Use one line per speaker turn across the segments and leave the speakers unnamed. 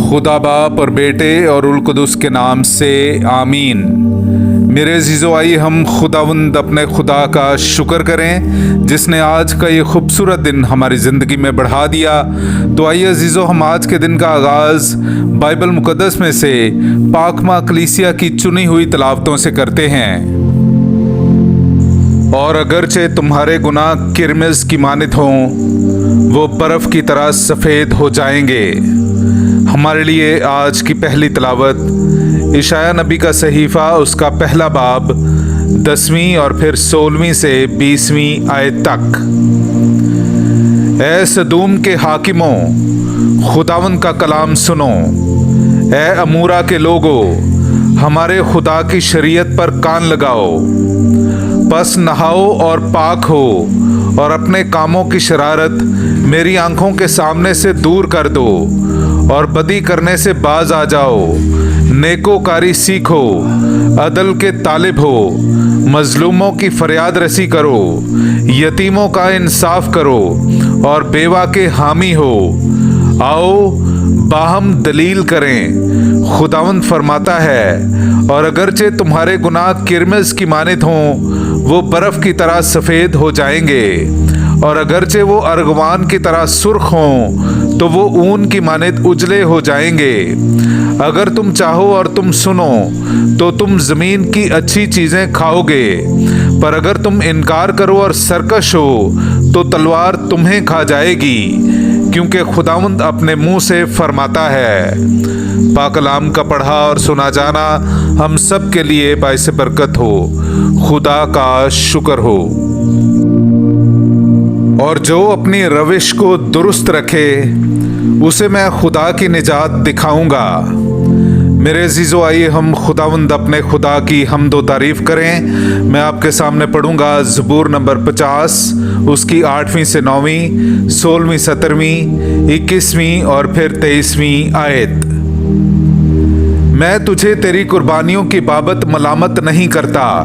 खुदा बाप और बेटे और उल कुदस के नाम से आमीन। मेरे अजीज़ो, आइए हम खुदावंद अपने खुदा का शुक्र करें जिसने आज का ये खूबसूरत दिन हमारी ज़िंदगी में बढ़ा दिया। तो आइए अजीज़ो, हम आज के दिन का आगाज़ बाइबल मुक़द्दस में से पाकमा कलीसिया की चुनी हुई तलावतों से करते हैं। और अगरचे तुम्हारे गुनाह किरमिज़ की मानित हों, वो बर्फ़ की तरह सफ़ेद हो जाएंगे। हमारे लिए आज की पहली तलावत इशाया नबी का सहीफ़ा, उसका पहला बाब 10वीं और फिर 16वीं से 20वीं आयत तक। ए सदूम के हाकिमों, खुदावंद का कलाम सुनो। ए अमूरा के लोगों, हमारे खुदा की शरीयत पर कान लगाओ। बस नहाओ और पाक हो और अपने कामों की शरारत मेरी आंखों के सामने से दूर कर दो और बदी करने से बाज आ जाओ। नेकोकारी सीखो, अदल के तालिब हो, मजलूमों की फरियाद रसी करो, यतीमों का इंसाफ करो और बेवा के हामी हो। आओ बाहम दलील करें, खुदावंद फरमाता है। और अगरचे तुम्हारे गुनाह किरमिज़ की मानित हों, वो बर्फ़ की तरह सफ़ेद हो जाएंगे। और अगरचे वो अर्गवान की तरह सुर्ख हों, तो वो ऊन की मानित उजले हो जाएंगे। अगर तुम चाहो और तुम सुनो, तो तुम ज़मीन की अच्छी चीज़ें खाओगे। पर अगर तुम इनकार करो और सरकश हो, तो तलवार तुम्हें खा जाएगी, क्योंकि खुदावंद अपने मुंह से फरमाता है। पाक कलाम का पढ़ा और सुना जाना हम सब के लिए बाइस बरकत हो। खुदा का शुक्र हो। और जो अपनी रविश को दुरुस्त रखे, उसे मैं खुदा की निजात दिखाऊंगा। मेरे अजीज़ों, आइए हम खुदावंद अपने खुदा की हम्द व तारीफ़ करें। मैं आपके सामने पढ़ूंगा ज़बूर नंबर 50, उसकी 8वीं से 9वीं, 16वीं, 17वीं, 21वीं और फिर 23वीं आयत। मैं तुझे तेरी कुर्बानियों की बाबत मलामत नहीं करता,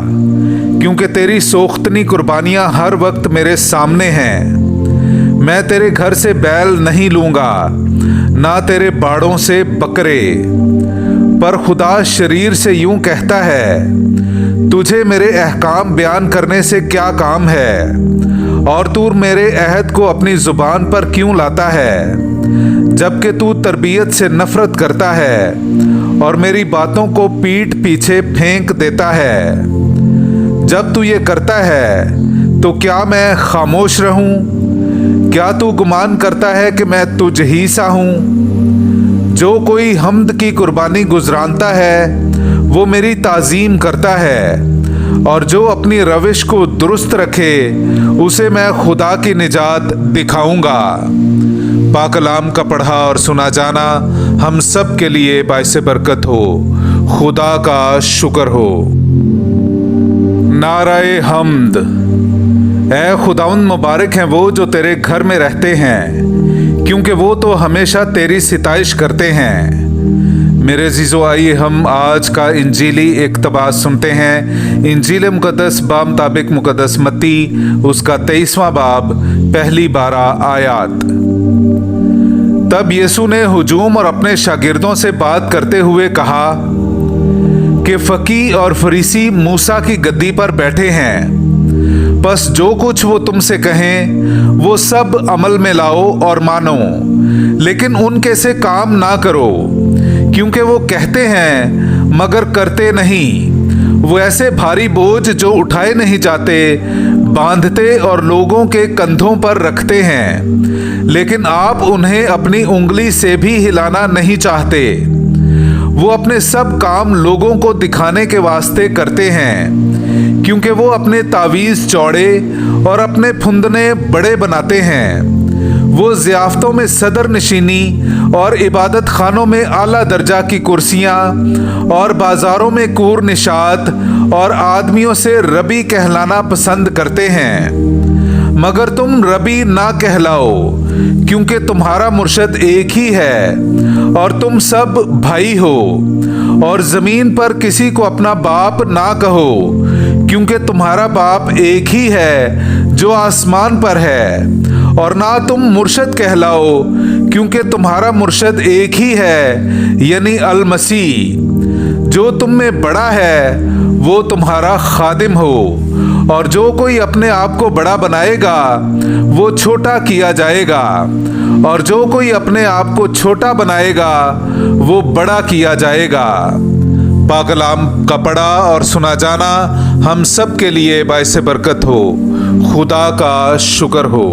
क्योंकि तेरी सोख्तनी कुर्बानियां हर वक्त मेरे सामने हैं। मैं तेरे घर से बैल नहीं लूंगा, ना तेरे बाड़ों से बकरे। पर खुदा शरीर से यूं कहता है, तुझे मेरे अहकाम बयान करने से क्या काम है, और तू मेरे अहद को अपनी जुबान पर क्यों लाता है, जबकि तू तरबियत से नफरत करता है और मेरी बातों को पीठ पीछे फेंक देता है। जब तू ये करता है, तो क्या मैं खामोश रहूं? क्या तू गुमान करता है कि मैं तुझ ही सा हूं? जो कोई हम्द की कुर्बानी गुजरानता है, वो मेरी ताज़ीम करता है। और जो अपनी रविश को दुरुस्त रखे, उसे मैं खुदा की निजात दिखाऊंगा। पाक कलाम का पढ़ा और सुना जाना हम सब के लिए बाइस बरकत हो। खुदा का शुक्र हो। नाराए हम्द। ऐ खुदावंद, मुबारक हैं वो जो तेरे घर में रहते हैं, क्योंकि वो तो हमेशा तेरी सिताइश करते हैं। मेरे अजीज़ों, आइए हम आज का इंजीली इक़्तिबास सुनते हैं। इंजील मुक़द्दस बामुताबिक मुक़द्दस मत्ती, उसका 23वां बाब, पहली 12 आयत। तब यीशु ने हुजूम और अपने शागिर्दों से बात करते हुए कहा कि फ़की और फरीसी मूसा की गद्दी पर बैठे हैं। बस जो कुछ वो तुमसे कहें, वो सब अमल में लाओ और मानो, लेकिन उनके से काम ना करो, क्योंकि वो कहते हैं मगर करते नहीं। वो ऐसे भारी बोझ जो उठाए नहीं जाते बांधते और लोगों के कंधों पर रखते हैं, लेकिन आप उन्हें अपनी उंगली से भी हिलाना नहीं चाहते। वो अपने सब काम लोगों को दिखाने के वास्ते करते हैं, क्योंकि वो अपने तावीज़ चौड़े और अपने फुंदने बड़े बनाते हैं। वो ज़ियाफ़तों में सदर नशीनी और इबादत खानों में आला दर्जा की कुर्सियाँ और बाज़ारों में कूर निशात और आदमियों से रबी कहलाना पसंद करते हैं। मगर तुम रबी ना कहलाओ, क्योंकि तुम्हारा मुर्शद एक ही है और तुम सब भाई हो। और ज़मीन पर किसी को अपना बाप ना कहो, क्योंकि तुम्हारा बाप एक ही है जो आसमान पर है। और ना तुम मुर्शद कहलाओ, क्योंकि तुम्हारा मुर्शद एक ही है यानी अल मसीह। जो तुम में बड़ा है वो तुम्हारा खादिम हो, और जो कोई अपने आप को बड़ा बनाएगा वो छोटा किया जाएगा, और जो कोई अपने आप को छोटा बनाएगा वो बड़ा किया जाएगा। पाक कलाम का पढ़ा और सुना जाना हम सब के लिए बाइस बरकत हो। खुदा का शुक्र हो।